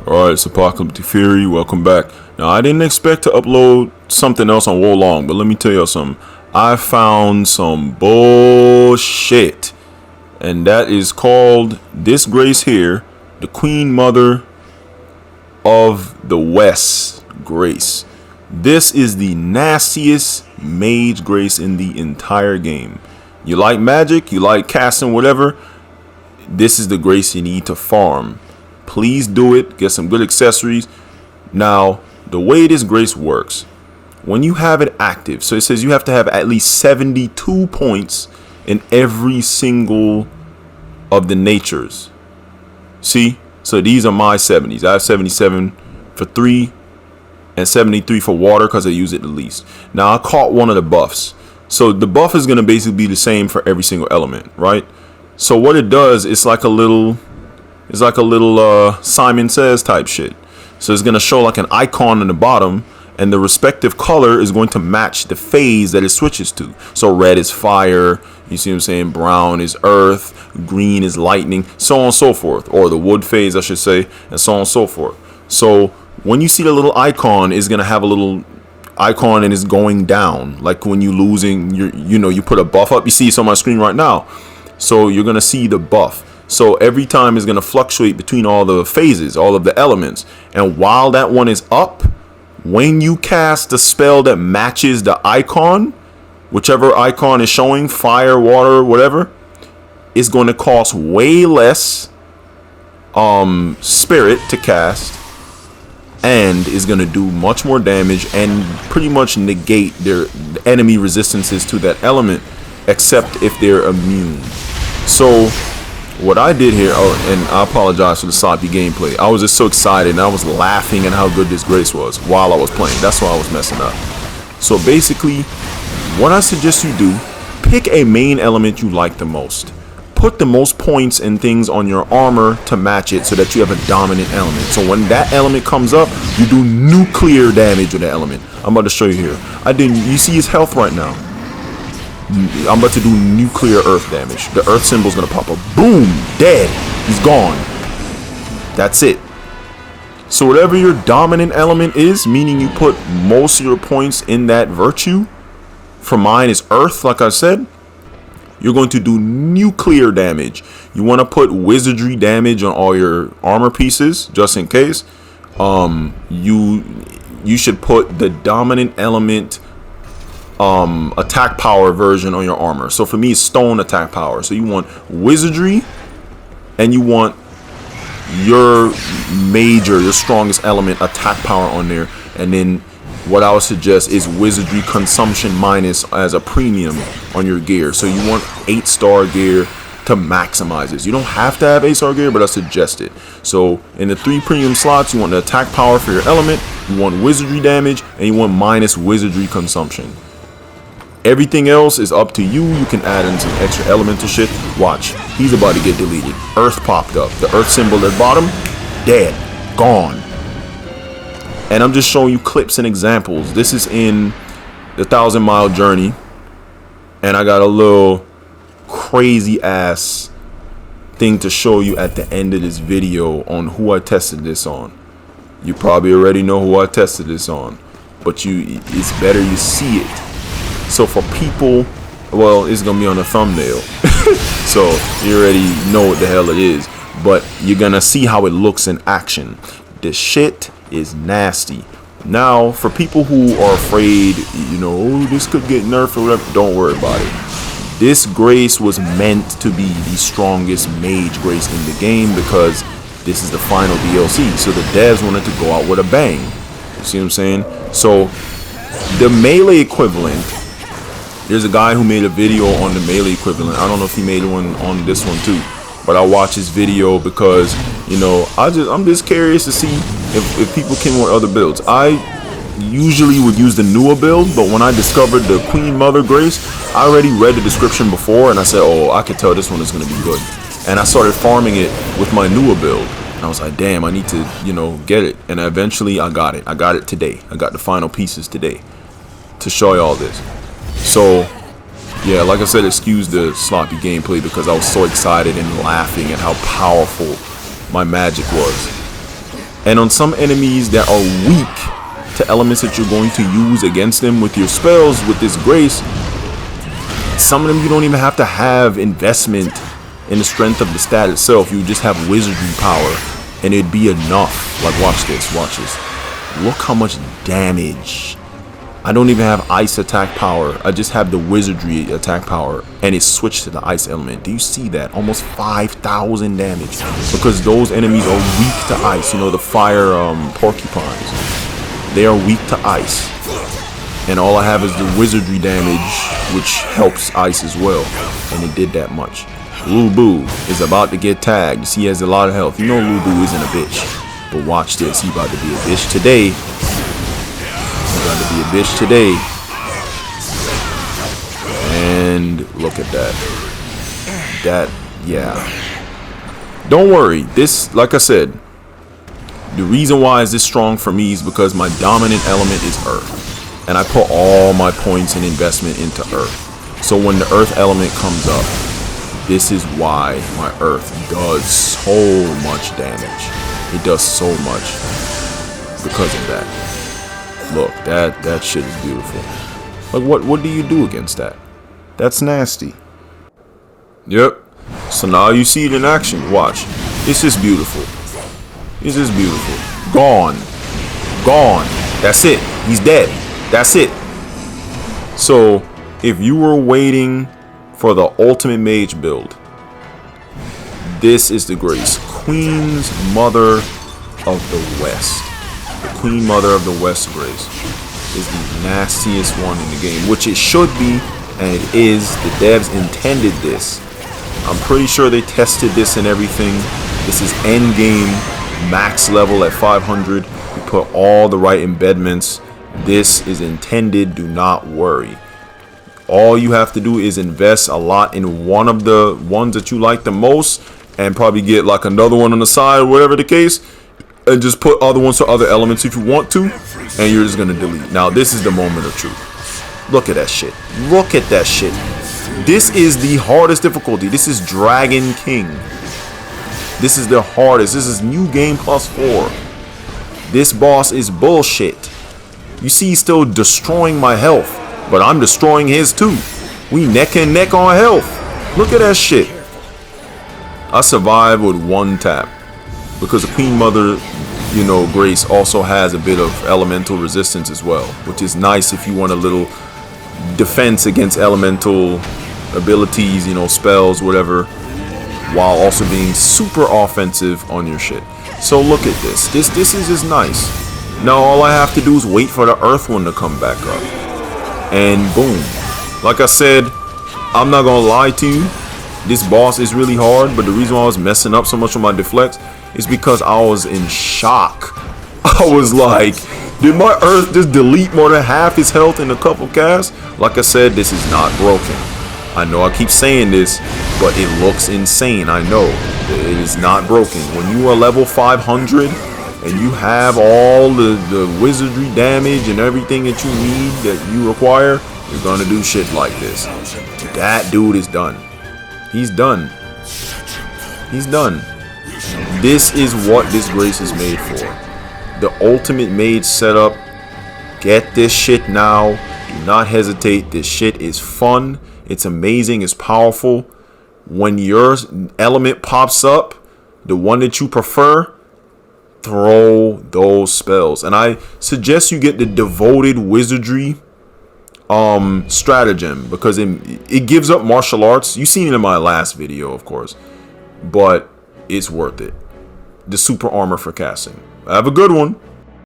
Alright, it's Apocalyptic Fury, welcome back. Now, I didn't expect to upload something else on Wolong, but let me tell you something. I found some bullshit. And that is called this grace here, the Queen Mother of the West grace. This is the nastiest mage grace in the entire game. You like magic, you like casting, whatever, this is the grace you need to farm. Please do it. Get some good accessories. Now, the way this grace works, when you have it active, so it says you have to have at least 72 points in every single of the natures. See? So these are my 70s. I have 77 for 3 and 73 for water because I use it the least. Now, I caught one of the buffs. So the buff is going to basically be the same for every single element, right? So what it does, it's like a little Simon Says type shit. So it's going to show like an icon on the bottom, and the respective color is going to match the phase that it switches to. So red is fire, you see what I'm saying? Brown is earth, green is lightning, so on and so forth. Or the wood phase, I should say, and so on and so forth. So when you see the little icon, it's going to have a little icon and it's going down. Like when you losing, you put a buff up. You see it's on my screen right now. So you're going to see the buff. So every time is going to fluctuate between all the phases, all of the elements. And while that one is up, when you cast the spell that matches the icon, whichever icon is showing, fire, water, whatever, it's going to cost way less spirit to cast, and is going to do much more damage and pretty much negate their enemy resistances to that element, except if they're immune. So what I did here, and I apologize for the sloppy gameplay. I was just so excited and I was laughing at how good this grace was while I was playing. That's why I was messing up. So basically, what I suggest you do, pick a main element you like the most. Put the most points and things on your armor to match it so that you have a dominant element. So when that element comes up, you do nuclear damage with the element. I'm about to show you here. You see his health right now. I'm about to do nuclear earth damage. The earth symbol is going to pop up. Boom! Dead. He's gone. That's it. So whatever your dominant element is, meaning you put most of your points in that virtue, for mine is earth, like I said, you're going to do nuclear damage. You want to put wizardry damage on all your armor pieces, just in case. You should put the dominant element attack power version on your armor. So for me, it's stone attack power. So you want wizardry, and you want your strongest element attack power on there. And then what I would suggest is wizardry consumption minus as a premium on your gear. So you want 8-star gear to maximize this. You don't have to have 8-star gear, but I suggest it. So in the 3 premium slots, you want the attack power for your element, you want wizardry damage, and you want minus wizardry consumption. Everything else is up to you. You can add in some extra elemental shit. Watch, he's about to get deleted. Earth popped up. The earth symbol at the bottom, dead, gone. And I'm just showing you clips and examples. This is in the 1,000-mile journey, and I got a little crazy ass thing to show you at the end of this video on who I tested this on. You probably already know who I tested this on, but it's better you see it. So for people, well, it's gonna be on the thumbnail, so you already know what the hell it is, but you're gonna see how it looks in action. This shit is nasty. Now, for people who are afraid, oh, this could get nerfed or whatever, don't worry about it. This grace was meant to be the strongest mage grace in the game because this is the final DLC. So the devs wanted to go out with a bang. You see what I'm saying? So the melee equivalent, there's a guy who made a video on the melee equivalent. I don't know if he made one on this one too, but I watch his video because I'm just curious to see if people came with other builds. I usually would use the newer build, but when I discovered the Queen Mother Grace, I already read the description before and I said, oh, I can tell this one is going to be good. And I started farming it with my newer build. And I was like, damn, I need to, get it. And eventually I got it. I got it today. I got the final pieces today to show y'all this. So yeah, like I said, excuse the sloppy gameplay because I was so excited and laughing at how powerful my magic was. And on some enemies that are weak to elements that you're going to use against them with your spells, with this grace, some of them you don't even have to have investment in the strength of the stat itself. You just have wizardry power and it'd be enough. Like, watch this, watch this. Look how much damage. I don't even have ice attack power. I just have the wizardry attack power, and it switched to the ice element. Do you see that? Almost 5,000 damage, because those enemies are weak to ice. You know, the fire porcupines, they are weak to ice, and all I have is the wizardry damage, which helps ice as well, and it did that much. Lubu is about to get tagged. You see, he has a lot of health. You know Lubu isn't a bitch, but watch this. He about to be a bitch today. About to be a bitch today. And look at that. Yeah. Don't worry. This, like I said, the reason why is this strong for me is because my dominant element is earth, and I put all my points and investment into earth. So when the earth element comes up, this is why my earth does so much damage. It does so much because of that. Look, that shit is beautiful. Like, what do you do against that? That's nasty. Yep. So now you see it in action. Watch. It's just beautiful. It's just beautiful. Gone. Gone. That's it. He's dead. That's it. So, if you were waiting for the ultimate mage build, this is the grace. Queen's Mother of the West. The Queen Mother of the West grace is the nastiest one in the game, which it should be, and it is. The devs intended this. I'm pretty sure they tested this and everything. This is end game, max level at 500. You put all the right embedments. This is intended. Do not worry. All you have to do is invest a lot in one of the ones that you like the most, and probably get like another one on the side, whatever the case, and just put other ones to other elements if you want to, and you're just gonna delete. Now this is the moment of truth. Look at that shit. Look at that shit. This is the hardest difficulty. This is Dragon King. This is the hardest. This is new game +4. This boss is bullshit. You see, he's still destroying my health, but I'm destroying his too. We neck and neck on health. Look at that shit. I survived with one tap, because the Queen Mother, you know, grace also has a bit of elemental resistance as well, which is nice if you want a little defense against elemental abilities, you know, spells, whatever, while also being super offensive on your shit. So look at this. This is just nice. Now all I have to do is wait for the earth one to come back up, and boom. Like I said, I'm not gonna lie to you, this boss is really hard, but the reason why I was messing up so much with my deflects is because I was in shock. I was like, did my earth just delete more than half his health in a couple casts? Like I said, this is not broken. I know I keep saying this, but it looks insane. I know it is not broken. When you are level 500 and you have all the wizardry damage and everything that you need, that you require, you're gonna do shit like this. That dude is done. He's done. He's done. This is what this grace is made for. The ultimate mage setup. Get this shit now. Do not hesitate. This shit is fun. It's amazing. It's powerful. When your element pops up, the one that you prefer, throw those spells. And I suggest you get the devoted wizardry stratagem, because it gives up martial arts. You've seen it in my last video, of course, but it's worth it. The super armor for casting. Have a good one.